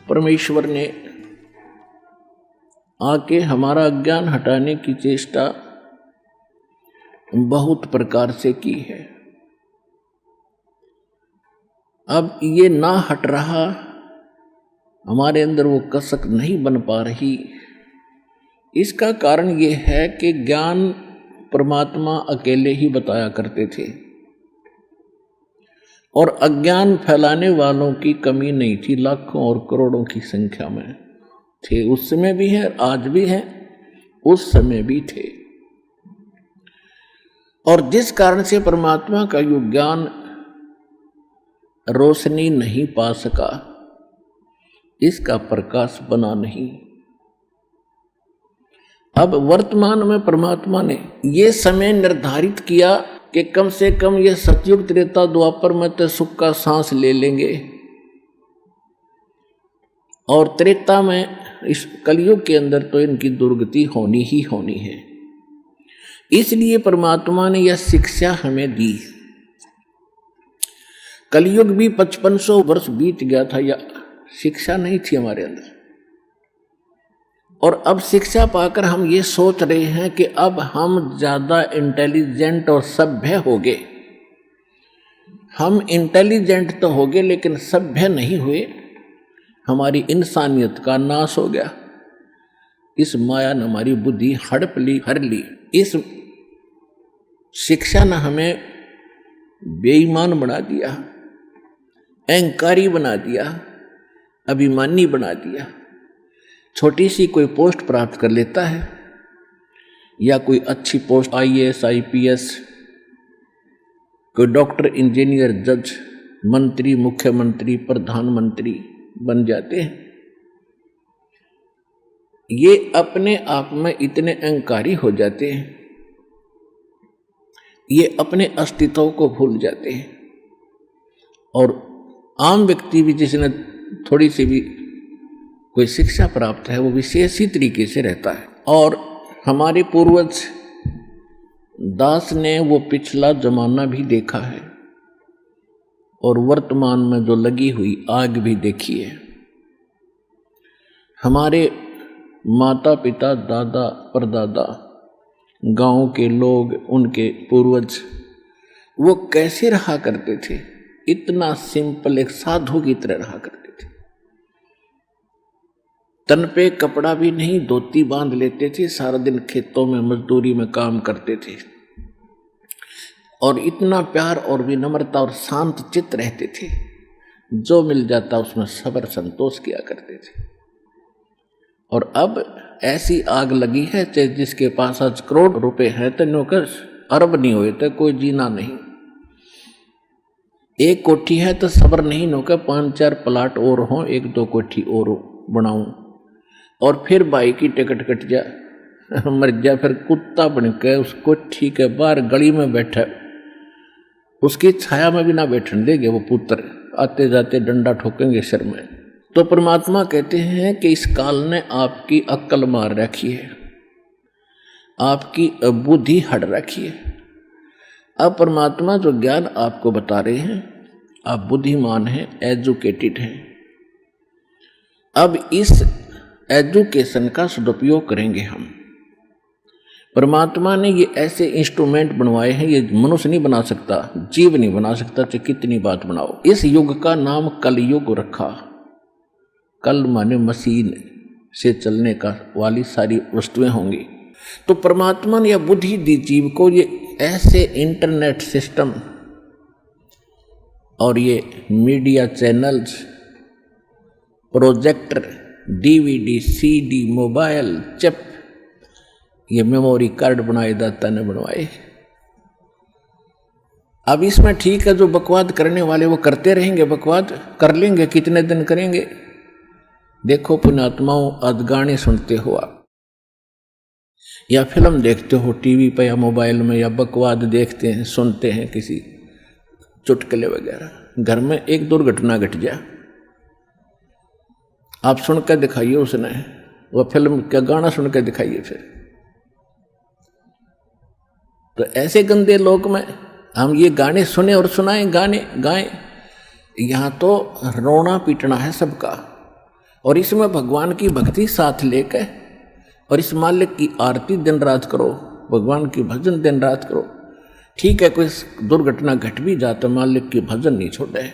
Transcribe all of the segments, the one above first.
परमेश्वर ने आके हमारा अज्ञान हटाने की चेष्टा बहुत प्रकार से की है। अब ये ना हट रहा, हमारे अंदर वो कसक नहीं बन पा रही। इसका कारण ये है कि ज्ञान परमात्मा अकेले ही बताया करते थे और अज्ञान फैलाने वालों की कमी नहीं थी, लाखों और करोड़ों की संख्या में थे। उस समय भी है, आज भी है, उस समय भी थे। और जिस कारण से परमात्मा का यो ज्ञान रोशनी नहीं पा सका, इसका प्रकाश बना नहीं। अब वर्तमान में परमात्मा ने ये समय निर्धारित किया कि कम से कम ये सतयुग त्रेता द्वापर में तो सुख का सांस ले लेंगे और त्रेता में इस कलयुग के अंदर तो इनकी दुर्गति होनी ही होनी है। इसलिए परमात्मा ने यह शिक्षा हमें दी। कलयुग भी 5500 वर्ष बीत गया था, या शिक्षा नहीं थी हमारे अंदर। और अब शिक्षा पाकर हम ये सोच रहे हैं कि अब हम ज्यादा इंटेलिजेंट और सभ्य हो गए। हम इंटेलिजेंट तो हो गए लेकिन सभ्य नहीं हुए। हमारी इंसानियत का नाश हो गया। इस माया ने हमारी बुद्धि हड़प ली, हर ली। इस शिक्षा ने हमें बेईमान बना दिया, अहंकारी बना दिया, अभिमानी बना दिया। छोटी सी कोई पोस्ट प्राप्त कर लेता है या कोई अच्छी पोस्ट IAS IPS, कोई डॉक्टर, इंजीनियर, जज, मंत्री, मुख्यमंत्री, प्रधानमंत्री बन जाते हैं। ये अपने आप में इतने अहंकारी हो जाते हैं, ये अपने अस्तित्व को भूल जाते हैं। और आम व्यक्ति भी जिसने थोड़ी सी भी कोई शिक्षा प्राप्त है, वो विशेष ही तरीके से रहता है। और हमारे पूर्वज दास ने वो पिछला जमाना भी देखा है और वर्तमान में जो लगी हुई आग भी देखी है। हमारे माता पिता, दादा, परदादा, गांव के लोग, उनके पूर्वज, वो कैसे रहा करते थे? इतना सिंपल, एक साधु की तरह रहा करते थे। तन पे कपड़ा भी नहीं, धोती बांध लेते थे, सारा दिन खेतों में मजदूरी में काम करते थे और इतना प्यार और विनम्रता और शांत चित्त रहते थे। जो मिल जाता उसमें सब्र संतोष किया करते थे। और अब ऐसी आग लगी है, चाहे जिसके पास आज करोड़ रुपए है तो नौकर अरब नहीं हुए तो कोई जीना नहीं। एक कोठी है तो सब्र नहीं नौकर 5-4 प्लाट और हो, 1-2 कोठी और बनाऊं और फिर भाई की टिकट कट जा, मर जा, फिर कुत्ता बन के उस कोठी के बाहर गली में बैठा, उसकी छाया में भी ना बैठने देंगे वो पुत्र, आते जाते डंडा ठोकेंगे सिर में। तो परमात्मा कहते हैं कि इस काल ने आपकी अक्ल मार रखी है, आपकी बुद्धि हट रखी है। अब परमात्मा जो ज्ञान आपको बता रहे हैं, आप बुद्धिमान हैं, एजुकेटेड हैं। अब इस एजुकेशन का सदुपयोग करेंगे हम। परमात्मा ने ये ऐसे इंस्ट्रूमेंट बनवाए हैं, ये मनुष्य नहीं बना सकता, जीव नहीं बना सकता, चाहे कितनी बात बनाओ। इस युग का नाम कलयुग रखा। कल माने मशीन से चलने का वाली सारी वस्तुएं होंगी। तो परमात्मा ने यह बुद्धि दी जीव को, ये ऐसे इंटरनेट सिस्टम और ये media channels, projector, DVD, CD, mobile, chip, ये मेमोरी कार्ड बनाए दाता ने बनवाए। अब इसमें ठीक है, जो बकवाद करने वाले वो करते रहेंगे, बकवाद कर लेंगे, कितने दिन करेंगे। देखो पुण्यात्माओं, आज गाने सुनते हो आप या फिल्म देखते हो टीवी पे या मोबाइल में, या बकवाद देखते हैं, सुनते हैं किसी चुटकुले वगैरह, घर में एक दुर्घटना घट जाए, आप सुनकर दिखाइए उसने, वह फिल्म का गाना सुनकर दिखाइए। फिर तो ऐसे गंदे लोक में हम ये गाने सुने और सुनाएं, गाने गाएं, यहाँ तो रोना पीटना है सबका। और इसमें भगवान की भक्ति साथ लेकर और इस मालिक की आरती दिन रात करो, भगवान की भजन दिन रात करो। ठीक है, कोई दुर्घटना घट भी जाता, मालिक की भजन नहीं छोड़े,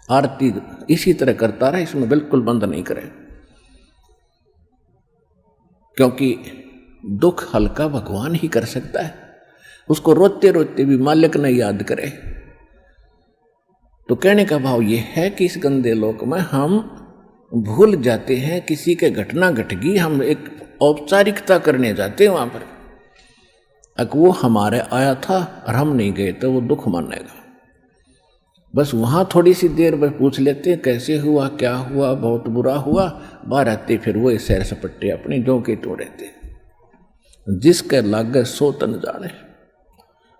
आरती इसी तरह करता रहे, इसमें बिल्कुल बंद नहीं करे, क्योंकि दुख हल्का भगवान ही कर सकता है। उसको रोते रोते भी मालिक ने याद करे। तो कहने का भाव यह है कि इस गंदे लोक में हम भूल जाते हैं, किसी के घटना घट गई, हम एक औपचारिकता करने जाते हैं वहां पर। अगर वो हमारे आया था और हम नहीं गए तो वो दुख मानेगा। बस वहां थोड़ी सी देर बस पूछ लेते हैं कैसे हुआ, क्या हुआ, बहुत बुरा हुआ, बाहर आते फिर वो सैर सपट्टे अपने जो के तो रहते। जिसके लागे सो तन जाने,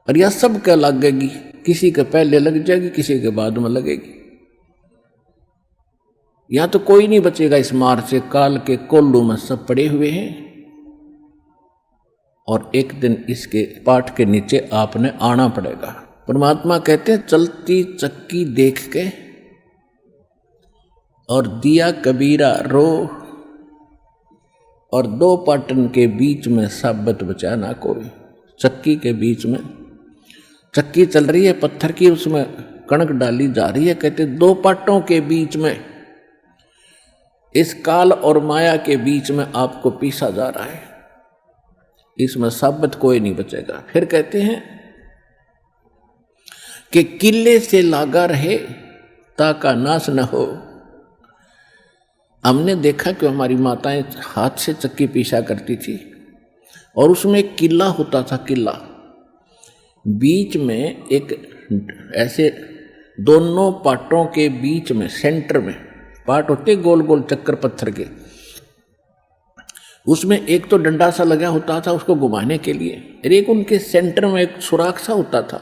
और यह सब के लगेगी, किसी के पहले लग जाएगी, किसी के बाद में लगेगी। यहां तो कोई नहीं बचेगा इस मार से। काल के कोल्लू में सब पड़े हुए हैं और एक दिन इसके पाठ के नीचे आपने आना पड़ेगा। परमात्मा कहते हैं चलती चक्की देख के और दिया कबीरा रो, और दो पाटन के बीच में साबत बचा ना कोई। चक्की के बीच में चक्की चल रही है पत्थर की, उसमें कणक डाली जा रही है। कहते दो पाटों के बीच में, इस काल और माया के बीच में आपको पीसा जा रहा है, इसमें साबित कोई नहीं बचेगा। फिर कहते हैं कि किले से लागा रहे ताका नाश न हो। हमने देखा कि हमारी माताएं हाथ से चक्की पीसा करती थी और उसमें एक किला होता था। किला बीच में एक ऐसे दोनों पाटों के बीच में सेंटर में पाट होते गोल गोल चक्कर पत्थर के, उसमें एक तो डंडा सा लगा होता था उसको घुमाने के लिए, और एक उनके सेंटर में एक सुराख सा होता था,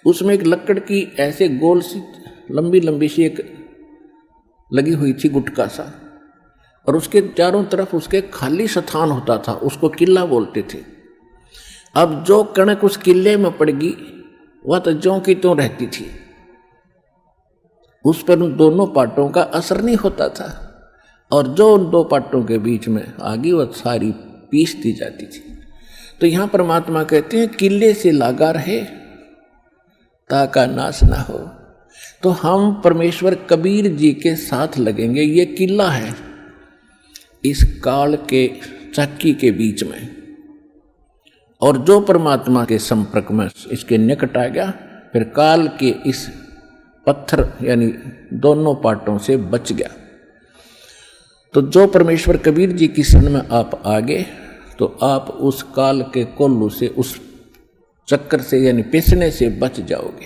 उसमें एक लकड़ की ऐसे गोल सी लंबी लंबी सी एक लगी हुई थी गुटका सा, और उसके चारों तरफ उसके खाली स्थान होता था, उसको किला बोलते थे। अब जो कणक उस किले में पड़ गई वह तो ज्यों की त्यों रहती थी, उस पर उन दोनों पाटों का असर नहीं होता था, और जो उन दो पाटों के बीच में आ गई वह सारी पीस दी जाती थी। तो यहां परमात्मा कहते हैं किले से लागा रहे ताका नाश ना हो। तो हम परमेश्वर कबीर जी के साथ लगेंगे। ये किला है इस काल के चक्की के बीच में, और जो परमात्मा के संपर्क में इसके निकट आ गया फिर काल के इस पत्थर यानी दोनों पाटों से बच गया। तो जो परमेश्वर कबीर जी की शरण में आप आ गए तो आप उस काल के कोल्लू से, उस चक्कर से यानी पिसने से बच जाओगे।